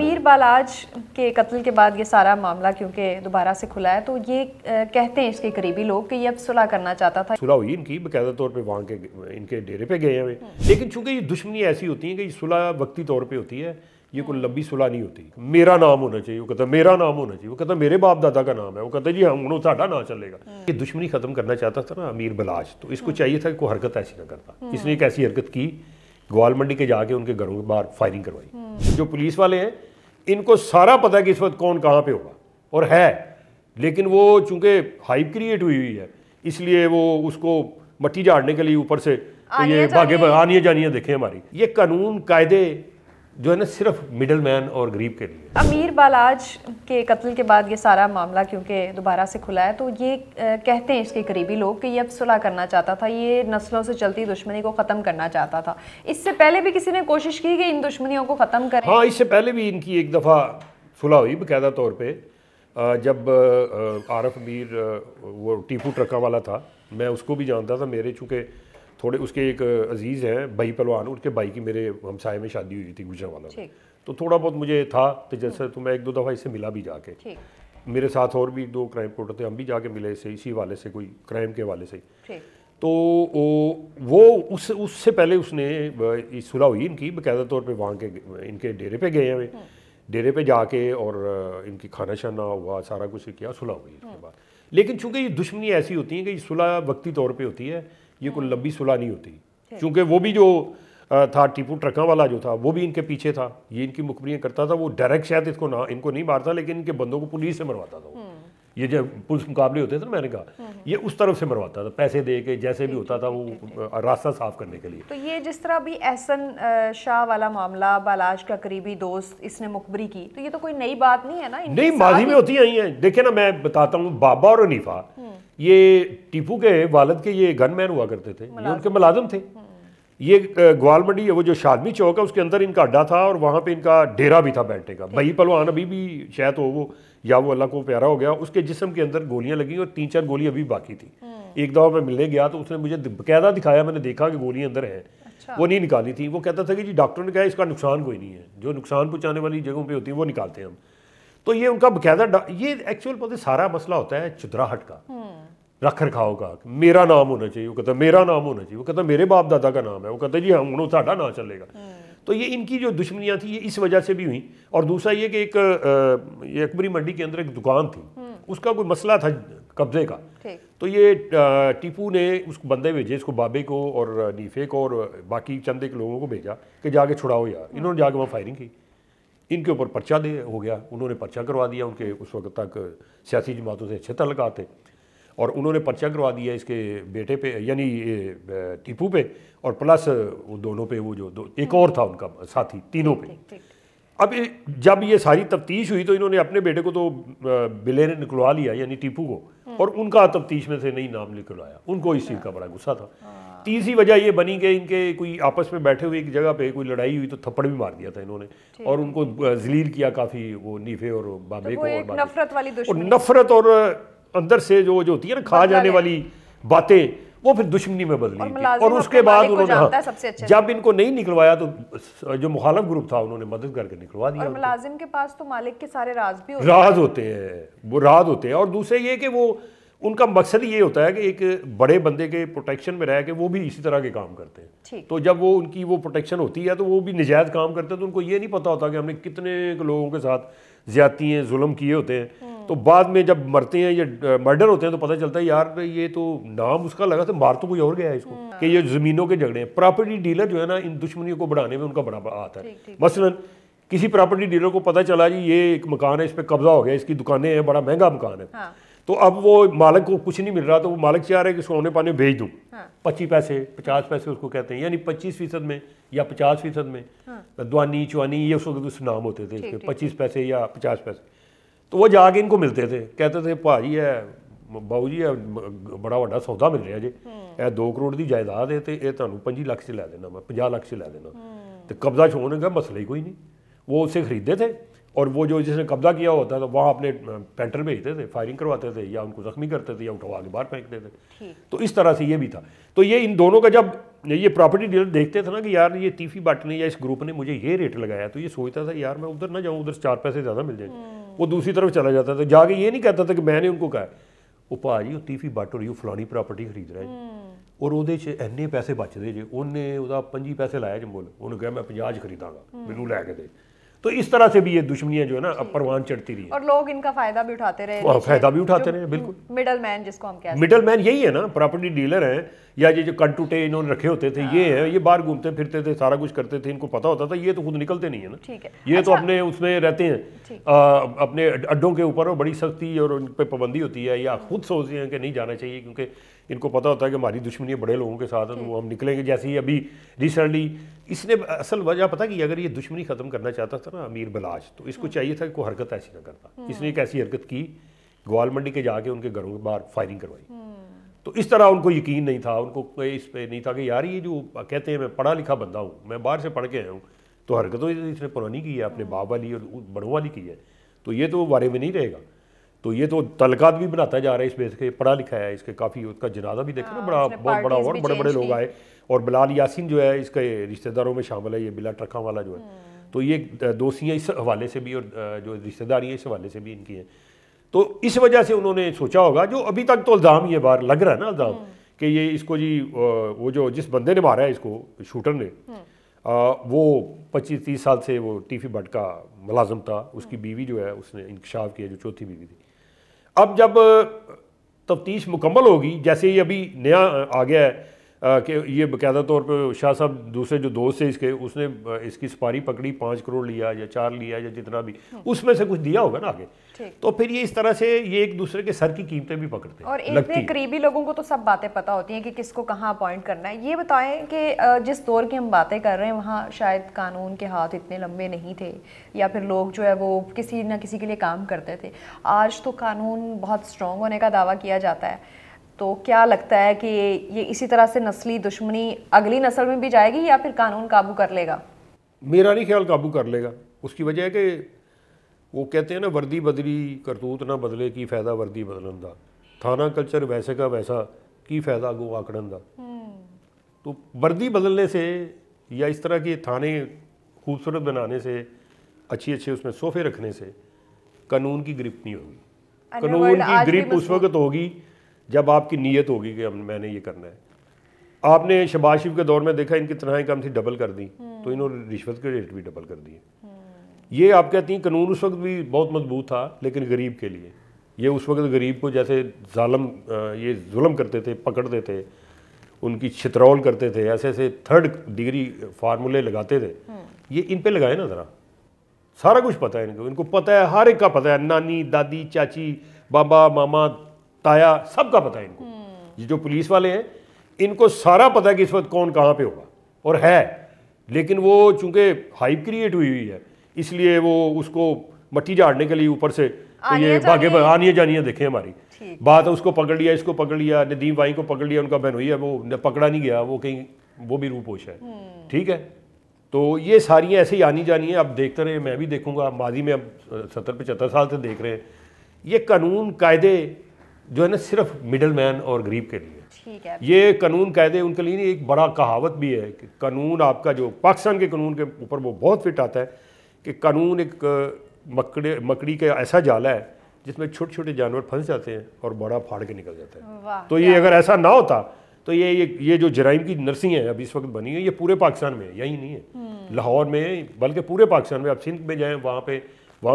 امیر بالاج کے قتل کے بعد یہ سارا معاملہ کیونکہ دوبارہ سے کھلا ہے تو یہ کہتے ہیں اس کے قریبی لوگ کہ یہ اب صلح کرنا چاہتا تھا. صلح ہوئی ان کی باقاعدہ طور پہ وہاں کے ان کے ڈیرے پہ گئے ہیں, لیکن چونکہ یہ دشمنی ایسی ہوتی ہیں کہ یہ صلح وقتی طور پہ ہوتی ہے, یہ کوئی لمبی صلح نہیں ہوتی. میرا نام ہونا چاہیے, وہ کہتا ہے میرا نام ہونا چاہیے, وہ کہتا ہے میرے باپ دادا کا نام ہے, وہ کہتا ہے جی ہم ساڈا نام چلے گا. یہ دشمنی ختم کرنا چاہتا تھا نا امیر بالاج, تو اس کو چاہیے تھا کہ کوئی حرکت ایسی نہ کرتا. اس نے ایک ایسی حرکت کی, گوال منڈی کے جا کے ان کے گھروں کے باہر فائرنگ کروائی. جو پولیس والے ہیں ان کو سارا پتہ ہے کہ اس وقت کون کہاں پہ ہوگا اور ہے, لیکن وہ چونکہ ہائپ کریٹ ہوئی ہے اس لیے وہ اس کو مٹی جھاڑنے کے لیے اوپر سے یہ بھاگے آنیاں جانیاں دیکھیں ہماری. یہ قانون قاعدے جو ہے نا صرف مڈل مین اور غریب کے لیے. امیر بالاج کے قتل کے بعد یہ سارا معاملہ کیونکہ دوبارہ سے کھلا ہے تو یہ کہتے ہیں اس کے قریبی لوگ کہ یہ اب صلح کرنا چاہتا تھا, یہ نسلوں سے چلتی دشمنی کو ختم کرنا چاہتا تھا. اس سے پہلے بھی کسی نے کوشش کی کہ ان دشمنیوں کو ختم کریں؟ ہاں, اس سے پہلے بھی ان کی ایک دفعہ صلح ہوئی باقاعدہ طور پہ, جب عارف امیر وہ ٹیپو ٹرکا والا تھا, میں اس کو بھی جانتا تھا. میرے چونکہ تھوڑے اس کے ایک عزیز ہیں بھائی پہلوان, ان کے بھائی کی میرے ہمسائے میں شادی ہوئی تھی گجرانوالہ میں, تو تھوڑا بہت مجھے تھا تجسس, تو میں ایک دو دفعہ اس سے ملا بھی جا کے. میرے ساتھ اور بھی دو کرائم رپورٹر تھے, ہم بھی جا کے ملے اسی حوالے سے, کوئی کرائم کے حوالے سے. تو وہ اس سے پہلے اس نے صلح ہوئی ان کی باقاعدہ طور پہ وہاں کے ان کے ڈیرے پہ گئے ہیں, ڈیرے پہ جا کے اور ان کی کھانا شانا ہوا, سارا کچھ کیا, صلح ہوئی اس کے بعد. لیکن چونکہ یہ دشمنی ایسی ہوتی ہیں کہ یہ صلح وقتی طور پہ ہوتی ہے, یہ کوئی لمبی صلح نہیں ہوتی. چونکہ وہ بھی جو تھا ٹیپو ٹرکا والا جو تھا وہ بھی ان کے پیچھے تھا, یہ ان کی مخبریاں کرتا تھا. وہ ڈائریکٹ شاید ان کو نہیں مارتا, لیکن ان کے بندوں کو پولیس سے مرواتا تھا. یہ جب پولیس مقابلے ہوتے تھے نا, میں نے کہا یہ اس طرف سے مرواتا تھا, پیسے دے کے جیسے بھی ہوتا تھا وہ راستہ صاف کرنے کے لیے. تو یہ جس طرح بھی احسن شاہ والا معاملہ, بالاج کا قریبی دوست اس نے مخبری کی, تو یہ تو کوئی نئی بات نہیں ہے نا؟ نہیں, ماضی میں ہوتی آئی ہیں. دیکھیں نا, میں بتاتا ہوں, بابا اور حنیفہ یہ ٹیپو کے والد کے یہ گن مین ہوا کرتے تھے, یہ ان کے ملازم تھے. یہ گوال منڈی وہ جو شادمی چوک ہے اس کے اندر ان کا اڈا تھا, اور وہاں پہ ان کا ڈیرا بھی تھا بیٹھنے کا. بھائی پہلوان ابھی بھی شاید وہ یا وہ اللہ کو پیارا ہو گیا, اس کے جسم کے اندر گولیاں لگی اور 3-4 گولی ابھی باقی تھی. ایک دفعہ میں ملنے گیا تو اس نے مجھے باقاعدہ دکھایا, میں نے دیکھا کہ گولیاں اندر ہیں, وہ نہیں نکالی تھی. وہ کہتا تھا کہ جی ڈاکٹر نے کہا اس کا نقصان کوئی نہیں ہے, جو نقصان پہنچانے والی جگہوں پہ ہوتی ہیں وہ نکالتے ہیں ہم. تو یہ ان کا باقاعدہ یہ ایکچوئل پتہ سارا مسئلہ ہوتا ہے چدراہٹ کا, رکھ رکھاؤ کا. میرا نام ہونا چاہیے, وہ کہتا ہے میرا نام ہونا چاہیے, وہ کہتا ہے میرے باپ دادا کا نام ہے, وہ کہتا ہے جی ہم ساڈا نام چلے گا. تو یہ ان کی جو دشمنیاں تھیں یہ اس وجہ سے بھی ہوئیں. اور دوسرا یہ کہ ایک یہ اکبری منڈی کے اندر ایک دکان تھی, اس کا کوئی مسئلہ تھا قبضے کا. تو یہ ٹیپو نے اس کو بندے بھیجے, اس کو بابے کو اور نیفے کو اور باقی چند ایک لوگوں کو بھیجا کہ جا کے چھڑاؤ یار. انہوں نے جا کے وہاں فائرنگ کی, ان کے اوپر پرچہ ہو گیا. انہوں نے پرچہ کروا دیا, ان کے اس وقت تک سیاسی جماعتوں سے اچھے تعلقات تھے, اور انہوں نے پرچہ کروا دیا اس کے بیٹے پہ یعنی ٹیپو پہ, اور پلس وہ دونوں پہ, وہ جو ایک اور تھا ان کا ساتھی, تینوں پہ. اب جب یہ ساری تفتیش ہوئی تو انہوں نے اپنے بیٹے کو تو بلے نے نکلوا لیا یعنی ٹیپو کو, اور ان کا تفتیش میں سے نہیں نام نکلوایا. ان کو اس چیز کا بڑا غصہ تھا. تیسری وجہ یہ بنی کہ ان کے کوئی آپس میں بیٹھے ہوئے ایک جگہ پہ کوئی لڑائی ہوئی تو تھپڑ بھی مار دیا تھا انہوں نے, اور ان کو ذلیل کیا کافی, وہ نیفے اور بابے کو. اور نفرت اور اندر سے جو ہوتی ہے نا کھا جانے والی باتیں, وہ پھر دشمنی میں بدلی. اور اس کے بعد انہوں نے جب ان کو نہیں نکلوایا تو جو مخالف گروپ تھا انہوں نے مدد کر کے نکلوا دیا. اور ملازم کے پاس تو مالک کے سارے راز بھی ہوتے ہیں, وہ راز ہوتے ہیں. اور دوسرے یہ کہ وہ ان کا مقصد یہ ہوتا ہے کہ ایک بڑے بندے کے پروٹیکشن میں رہ کے وہ بھی اسی طرح کے کام کرتے ہیں. تو جب وہ ان کی وہ پروٹیکشن ہوتی ہے تو وہ بھی نجائز کام کرتے ہیں, تو ان کو یہ نہیں پتہ ہوتا کہ ہم نے کتنے لوگوں کے ساتھ زیادتی ہیں, ظلم کیے ہوتے ہیں. تو بعد میں جب مرتے ہیں یا مرڈر ہوتے ہیں تو پتہ چلتا ہے یار یہ تو نام اس کا لگا تھا, مار تو کوئی اور گیا ہے اس کو. کہ یہ زمینوں کے جھگڑے ہیں. پراپرٹی ڈیلر جو ہے نا ان دشمنیوں کو بڑھانے میں ان کا بڑا ہاتھ ہے. مثلا کسی پراپرٹی ڈیلر کو پتہ چلا جی یہ ایک مکان ہے, اس پہ قبضہ ہو گیا, اس کی دکانیں ہیں, بڑا مہنگا مکان ہے, تو اب وہ مالک کو کچھ نہیں مل رہا, تو وہ مالک چاہ رہا ہے کہ اس کو اونے پانے بھیج دوں. 25 پیسے 50 پیسے اس کو کہتے ہیں, یعنی 25% میں یا 50% میں. دوانی چوانی یہ اس وقت اس نام ہوتے تھے, 25 پیسے یا 50 پیسے. تو وہ جا کے ان کو ملتے تھے, کہتے تھے بھائی ہے باؤ جی بڑا وڈا سودا مل رہا جی, یہ 2 کروڑ کی جائیداد ہے, تو یہ تمہیں 25 لاکھ سے لے دینا, میں 50 لاکھ سے لے دینا. تو قبضہ چھوڑنے کا مسئلہ ہی کوئی نہیں. وہ اسے خریدے تھے اور وہ جو جس نے قبضہ کیا ہوتا تھا وہاں اپنے پینٹر بھیجتے تھے، فائرنگ کرواتے تھے یا ان کو زخمی کرتے تھے یا اٹھوا کے باہر پھینکتے تھے. تو اس طرح سے یہ بھی تھا. تو یہ ان دونوں کا جب یہ پراپرٹی ڈیلر دیکھتے تھے نا کہ یار یہ تیفی بٹ نے یا اس گروپ نے مجھے یہ ریٹ لگایا، تو یہ سوچتا تھا یار میں ادھر نہ جاؤں، ادھر 4 پیسے زیادہ مل جائیں. وہ دوسری طرف چلا جاتا تھا، جا کے یہ نہیں کہتا تھا کہ میں نے ان کو کہا وہ پاجی وہ تیفی بٹ اور یہ فلانی پراپرٹی خرید رہا ہے اور وہ اینے پیسے بچتے جی، انہیں وہ 25 پیسے لایا جی مول، انہوں نے کہا میں 50 خریدا گا، مینوں لے کے دے. تو اس طرح سے بھی یہ دشمنیاں جو ہے نا اب پروان چڑھتی رہی ہیں اور لوگ ان کا فائدہ بھی اٹھاتے رہے. فائدہ بھی اٹھاتے رہے. بالکل مڈل مین جس کو ہم کہتے ہیں، مڈل مین یہی ہے نا، پراپرٹی ڈیلر ہیں یا یہ جو کنٹوٹے انہوں نے رکھے ہوتے تھے یہ ہیں، یہ باہر گھومتے پھرتے تھے، سارا کچھ کرتے تھے، ان کو پتا ہوتا تھا. یہ تو خود نکلتے نہیں ہیں نا، یہ تو اپنے اس میں رہتے ہیں اپنے اڈوں کے اوپر، اور بڑی سختی اور ان پہ پابندی ہوتی ہے، یا خود سوچتے ہیں کہ نہیں جانا چاہیے کیونکہ ان کو پتا ہوتا ہے کہ ہماری دشمنی بڑے لوگوں کے ساتھ ہے تو وہ ہم نکلیں گے. جیسے ہی ابھی ریسنٹلی اس نے اصل وجہ پتا کہ اگر یہ دشمنی ختم کرنا چاہتا تھا نا امیر بلاش، تو اس کو چاہیے تھا کہ کوئی حرکت ایسی نہ کرتا. اس نے ایک ایسی حرکت کی، گوال منڈی کے جا کے ان کے گھروں کے باہر فائرنگ کروائی. تو اس طرح ان کو یقین نہیں تھا، ان کو اس پہ نہیں تھا کہ یار یہ جو کہتے ہیں میں پڑھا لکھا بندہ ہوں، میں باہر سے پڑھ کے آیا ہوں، تو حرکتوں اس نے پرانی کی ہے، اپنے باپ والی اور بڑوں والی کی ہے، تو یہ تو بارے میں نہیں رہے گا. تو یہ تو تعلقات بھی بناتا جا رہا ہے اس بیس کے، پڑھا لکھا ہے، اس کے کافی اس کا جنازہ بھی دیکھا نا بہت بڑا اور بڑے بڑے لوگ آئے. اور بلال یاسین جو ہے اس کے رشتہ داروں میں شامل ہے، یہ بلا ٹرکھاں والا جو ہے. تو یہ دوستیاں اس حوالے سے بھی اور جو رشتہ داری ہیں اس حوالے سے بھی ان کی ہیں. تو اس وجہ سے انہوں نے سوچا ہوگا، جو ابھی تک تو الزام ہی ہے باہر لگ رہا ہے نا الزام کہ یہ اس کو جی وہ جو جس بندے نے مارا ہے اس کو شوٹر نے، وہ 25-30 سال سے وہ ٹیفی بٹ کا ملازم تھا. اس کی بیوی جو ہے اس نے انکشاف کیا، جو چوتھی بیوی تھی. اب جب تفتیش مکمل ہوگی، جیسے یہ ابھی نیا آ گیا ہے کہ یہ باقاعدہ طور پہ شاہ صاحب دوسرے جو دوست تھے اس کے، اس نے اس کی سپاری پکڑی، 5 کروڑ لیا یا 4 لیا یا جتنا بھی، اس میں سے کچھ دیا ہوگا نا آگے. تو پھر یہ اس طرح سے یہ ایک دوسرے کے سر کی قیمتیں بھی پکڑتے ہیں. اور اتنے قریبی لوگوں کو تو سب باتیں پتہ ہوتی ہیں کہ کس کو کہاں اپوائنٹ کرنا ہے. یہ بتائیں کہ جس دور کی ہم باتیں کر رہے ہیں وہاں شاید قانون کے ہاتھ اتنے لمبے نہیں تھے، یا پھر لوگ جو ہے وہ کسی نہ کسی کے لیے کام کرتے تھے. آج تو قانون بہت اسٹرانگ ہونے کا دعویٰ کیا جاتا ہے. تو کیا لگتا ہے کہ یہ اسی طرح سے نسلی دشمنی اگلی نسل میں بھی جائے گی یا پھر قانون قابو کر لے گا؟ میرا نہیں خیال قابو کر لے گا. اس کی وجہ ہے کہ وہ کہتے ہیں نا وردی بدلی کرتوت نہ بدلے کی فائدہ وردی بدلندہ، تھانہ کلچر ویسے کا ویسا کی فائدہ گو آکڑندہ. تو وردی بدلنے سے یا اس طرح کے تھانے خوبصورت بنانے سے، اچھی اس میں صوفے رکھنے سے قانون کی گرپ نہیں ہوگی. قانون کی گرپ اس وقت ہوگی جب آپ کی نیت ہوگی کہ میں نے یہ کرنا ہے. آپ نے شہباز شریف کے دور میں دیکھا ان کی تنہائی کم تھی، ڈبل کر دی، تو انہوں نے رشوت کے ریٹ بھی ڈبل کر دیے. یہ آپ کہتی ہیں قانون اس وقت بھی بہت مضبوط تھا لیکن غریب کے لیے. یہ اس وقت غریب کو جیسے یہ ظلم کرتے تھے، پکڑتے تھے، ان کی چھترول کرتے تھے، ایسے 3rd ڈگری فارمولے لگاتے تھے. یہ ان پہ لگائے نا ذرا، سارا کچھ پتہ ہے ان کو پتہ ہے، ہر ایک کا پتہ ہے، نانی دادی چاچی بابا ماما تایا سب کا پتہ ہے ان کو. یہ جو پولیس والے ہیں ان کو سارا پتہ ہے کہ اس وقت کون کہاں پہ ہوگا اور ہے. لیکن وہ چونکہ ہائپ کریٹ ہوئی ہے اس لیے وہ اس کو مٹی جھاڑنے کے لیے اوپر سے تو یہ بھاگے آنیاں جانیاں دیکھیں ہماری بات. اس کو پکڑ لیا، اس کو پکڑ لیا، ندیم وائی کو پکڑ لیا، ان کا بہنوئی ہے وہ پکڑا نہیں گیا، وہ کہیں وہ بھی روپوش ہے. ٹھیک ہے، تو یہ ساری ایسے ہی آنی جانی ہیں. اب دیکھتے رہے، میں بھی دیکھوں گا. ماضی میں اب 70-75 سال سے دیکھ رہے ہیں یہ قانون قاعدے جو ہے نا صرف مڈل مین اور غریب کے لیے. یہ قانون قاعدے ان کے لیے نہیں. ایک بڑا کہاوت بھی ہے کہ قانون آپ کا جو پاکستان کے قانون کے اوپر وہ بہت فٹ آتا ہے کہ قانون ایک مکڑی کا ایسا جالا ہے جس میں چھوٹے چھوٹے جانور پھنس جاتے ہیں اور بڑا پھاڑ کے نکل جاتا ہے. تو یہ اگر ایسا نہ ہوتا تو یہ جو جرائم کی نرسیں ہیں اب اس وقت بنی ہوئی، یہ پورے پاکستان میں ہے، یہی نہیں ہے لاہور میں بلکہ پورے پاکستان میں. اب سندھ میں جائیں وہاں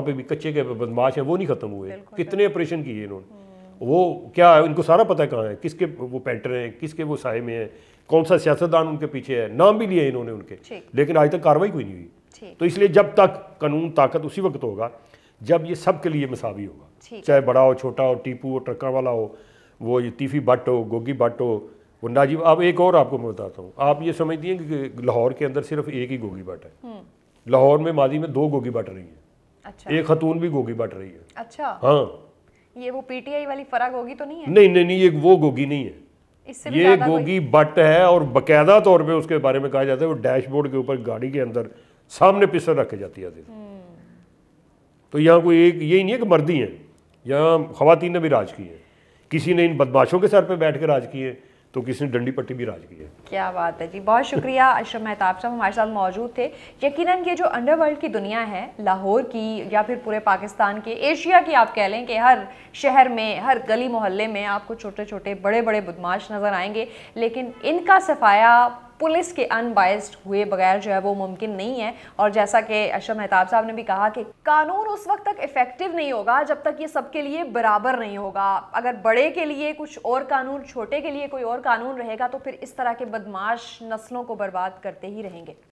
پہ بھی کچے کے بدماش ہیں، وہ نہیں ختم ہوئے. کتنے آپریشن کیے انہوں نے، وہ کیا ان کو سارا پتہ ہے کہاں ہے، کس کے وہ پینٹر ہیں، کس کے وہ سائے میں ہیں، کون سا سیاستدان ان کے پیچھے ہے. نام بھی لیے انہوں نے ان کے، لیکن آج تک کارروائی کوئی نہیں ہوئی. تو اس لیے جب تک قانون طاقت اسی وقت ہوگا جب یہ سب کے لیے مساوی ہوگا، چاہے بڑا ہو چھوٹا ہو، ٹیپو ہو، ٹرکا والا ہو، وہ تیفی بٹ ہو، گوگی بٹ ہو، وہ ناجیب. اب ایک اور آپ کو میں بتاتا ہوں، آپ یہ سمجھتی ہیں کہ لاہور کے اندر صرف ایک ہی گوگی بٹ ہے. لاہور میں ماضی میں 2 گوگی بٹ رہی ہیں. ایک خاتون بھی گوگی بٹ رہی ہے. اچھا، ہاں. یہ وہ پی ٹی آئی والی فرق ہوگی تو نہیں ہے؟ نہیں، یہ وہ گوگی نہیں ہے، یہ گوگی بٹ ہے. اور باقاعدہ طور پہ اس کے بارے میں کہا جاتا ہے وہ ڈیش بورڈ کے اوپر گاڑی کے اندر سامنے پسٹل رکھے جاتی ہے. تو یہاں کوئی ایک یہی نہیں ہے کہ مرد ہی ہیں، یہاں خواتین نے بھی راج کی ہے، کسی نے ان بدماشوں کے سر پہ بیٹھ کے راج کی ہے تو کسی نے ڈنڈی پٹی بھی راج کی ہے۔ کیا بات ہے جی، بہت شکریہ اشرف مہتاب صاحب ہمارے ساتھ موجود تھے۔ یقیناً یہ جو انڈر ورلڈ کی دنیا ہے، لاہور کی یا پھر پورے پاکستان کے، ایشیا کی آپ کہہ لیں کہ ہر شہر میں، ہر گلی محلے میں آپ کو چھوٹے چھوٹے بڑے بڑے بدماش نظر آئیں گے، لیکن ان کا صفایا پولیس کے ان بائسڈ ہوئے بغیر جو ہے وہ ممکن نہیں ہے۔ اور جیسا کہ اشرف مہتاب صاحب نے بھی کہا کہ قانون اس وقت تک افیکٹو نہیں ہوگا جب تک یہ سب کے لیے برابر نہیں ہوگا۔ اگر بڑے کے لیے کچھ اور قانون، چھوٹے کے لیے کوئی اور قانون رہے گا تو پھر اس طرح کے بدماش نسلوں کو برباد کرتے ہی رہیں گے۔